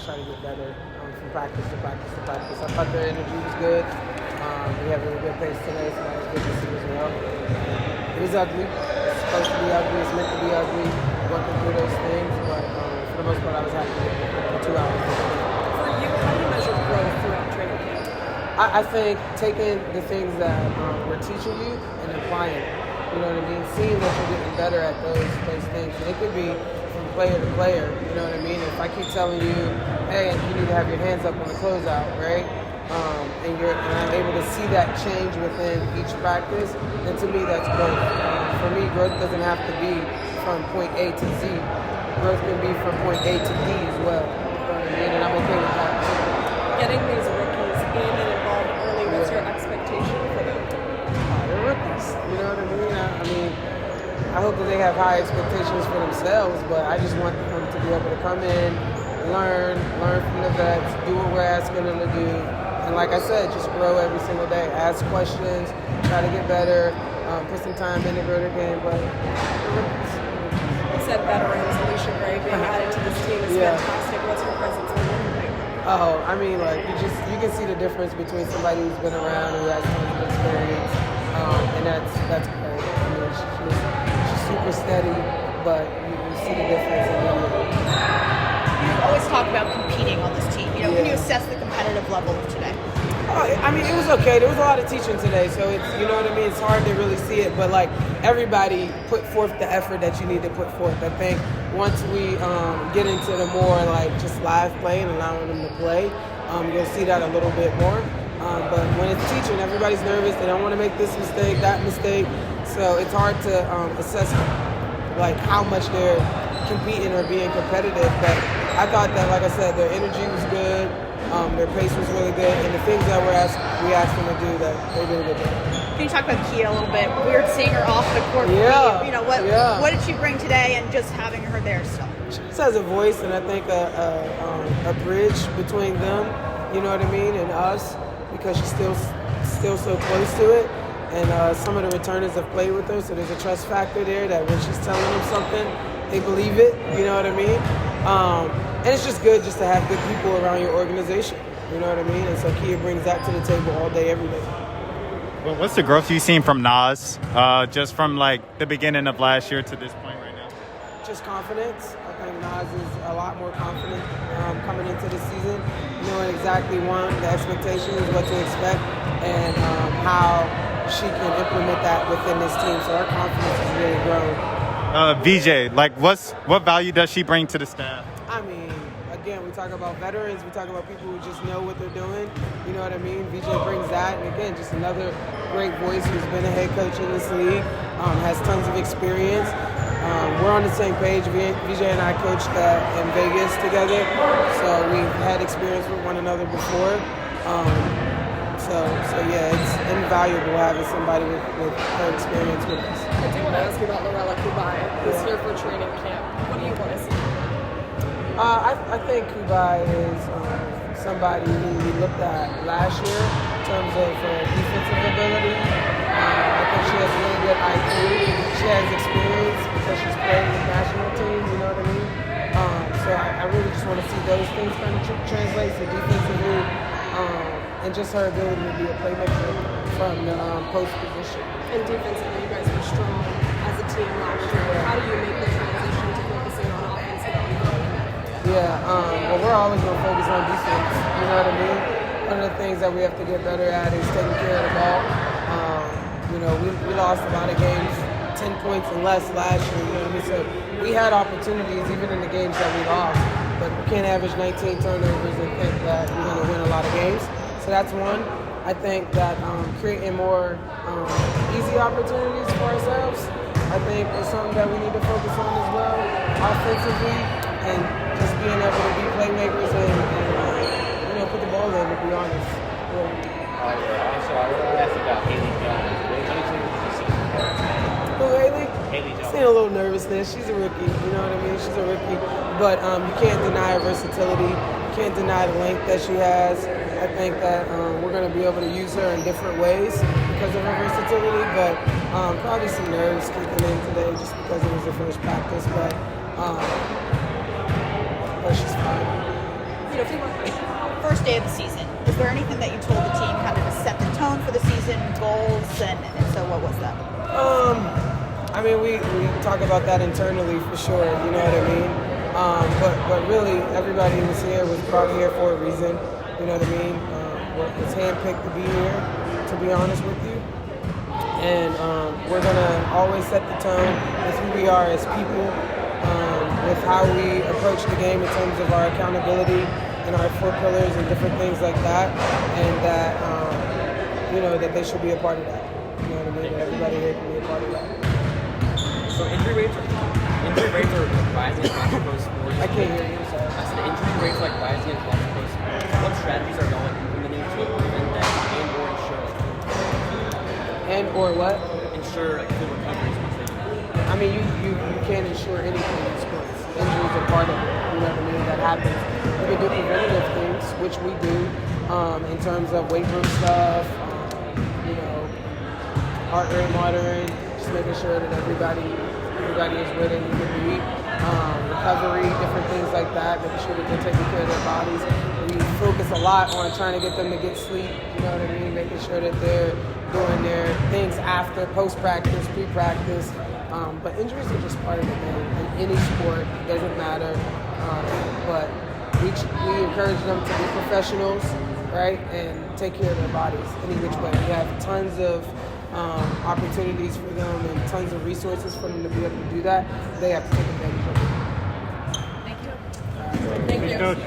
try to get better from practice to practice to practice. I thought their energy was good. We have a really good pace today, so that was good to see as well. It was ugly. It's supposed to be ugly. It's meant to be ugly. Working through those things, but for the most part, I was happy with the 2 hours. For you, how do you measure growth throughout training camp? I think taking the things that we're teaching you and applying it. You know what I mean? Seeing that you're getting better at those things. And it could be from player to player. You know what I mean? If I keep telling you, hey, you need to have your hands up on the closeout, right? And I'm able to see that change within each practice, then to me that's growth. For me, growth doesn't have to be from point A to Z. Growth can be from point A to D as well. You know what I mean? And I'm okay with that. Getting these rookies in and involved early, what's your expectation for them? They're rookies. You know what I mean? I hope that they have high expectations for themselves, but I just want them to be able to come in, learn from the vets, do what we're asking them to do. And like I said, just grow every single day. Ask questions, try to get better, put some time in to grow their game. But you said veterans, Tanisha Wright being added to this team is fantastic. What's her presence in the room? Oh, I mean, like you can see the difference between somebody who's been around who has tons of experience, and that's great. I mean, she's super steady, but you see the difference immediately. You always talk about competing on this team. Can you assess the competitive level of today? I mean, it was okay. There was a lot of teaching today, so it's, you know what I mean? It's hard to really see it, but like everybody put forth the effort that you need to put forth. I think once we get into the more like just live play and allowing them to play, you'll see that a little bit more. But when it's teaching, everybody's nervous. They don't want to make this mistake, that mistake. So it's hard to assess like how much they're competing or being competitive. But I thought that, like I said, their energy was good. Their pace was really good, and the things that we asked them to do, that they did a good job. Can you talk about Kia a little bit? Weird seeing her off the court. What did she bring today, and just having her there still? She just has a voice, and I think a bridge between them, you know what I mean, and us, because she's still so close to it. And some of the returners have played with her, so there's a trust factor there that when she's telling them something, they believe it, you know what I mean? And it's just good just to have good people around your organization, you know what I mean? And so Kia brings that to the table all day, every day. Well, what's the growth you've seen from Nas, just from like the beginning of last year to this point right now? Just confidence. I think Nas is a lot more confident coming into the season, knowing exactly the expectations, what to expect, and how she can implement that within this team. So her confidence has really grown. VJ, like what value does she bring to the staff? I mean, again, we talk about veterans, we talk about people who just know what they're doing, you know what I mean? VJ brings that, and again, just another great voice who's been a head coach in this league, has tons of experience. We're on the same page. VJ and I coached in Vegas together, so we've had experience with one another before. So yeah, it's invaluable having somebody with her experience with us. I do want to ask you about Lorella Kubai, who's here for training camp. What do you want to see? I think Kubai is somebody who we looked at last year in terms of defensive ability. I think she has really good IQ. She has experience because she's played with national teams, you know what I mean? So I really just want to see those things kind of translate to defensively, and just her ability to be a playmaker from the post position. And defensively, you guys were strong as a team last year. How do you make the transition to focusing on offense going forward? Well, we're always going to focus on defense, you know what I mean? One of the things that we have to get better at is taking care of the ball. We lost a lot of games, 10 points and less last year, you know what I mean? So we had opportunities even in the games that we lost, but we can't average 19 turnovers and think that we're going to win a lot of games. So that's one. I think that creating more easy opportunities for ourselves, I think is something that we need to focus on as well, offensively, and just being able to be playmakers and put the ball in, to be honest. Also, I want to ask about Haley Jones. What did you see from her? Who, Haley? Haley Jones. Seeing a little nervousness. She's a rookie, you know what I mean? She's a rookie. But you can't deny her versatility. You can't deny the length that she has. I think that we're going to be able to use her in different ways because of her versatility, but probably some nerves kicking in today just because it was her first practice, but she's fine. First day of the season. Is there anything that you told the team kind of to set the tone for the season, goals, and so what was that? I mean, we talk about that internally for sure. You know what I mean? But really, everybody who was here was brought here for a reason. You know what I mean? Was handpicked to be here, to be honest with you. And we're gonna always set the tone with who we are as people, with how we approach the game in terms of our accountability and our 4 pillars and different things like that, and that that they should be a part of that. You know what I mean? That everybody here can be a part of that. So injury rates are rising across pro sports. I can't hear you. Sorry. I said injury rates like rising across pro sports. What strategies are y'all implementing to prevent that and/or ensure And or what? ensure like good recoveries? I mean, you can't ensure anything in sports. Injuries are part of it. You know what I mean? That happens. You can do preventative things, which we do, in terms of weight room stuff, heart rate monitoring, just making sure that everybody is where they need to be. Recovery, different things like that, making sure that they're taking care of their bodies. We focus a lot on trying to get them to get sleep, you know what I mean? Making sure that they're doing their things after, post-practice, pre-practice. But injuries are just part of the game. In any sport, it doesn't matter. But we encourage them to be professionals, right? And take care of their bodies any which way. We have tons of opportunities for them and tons of resources for them to be able to do that. They have to take advantage of it. Thank you. Thank you. Coach.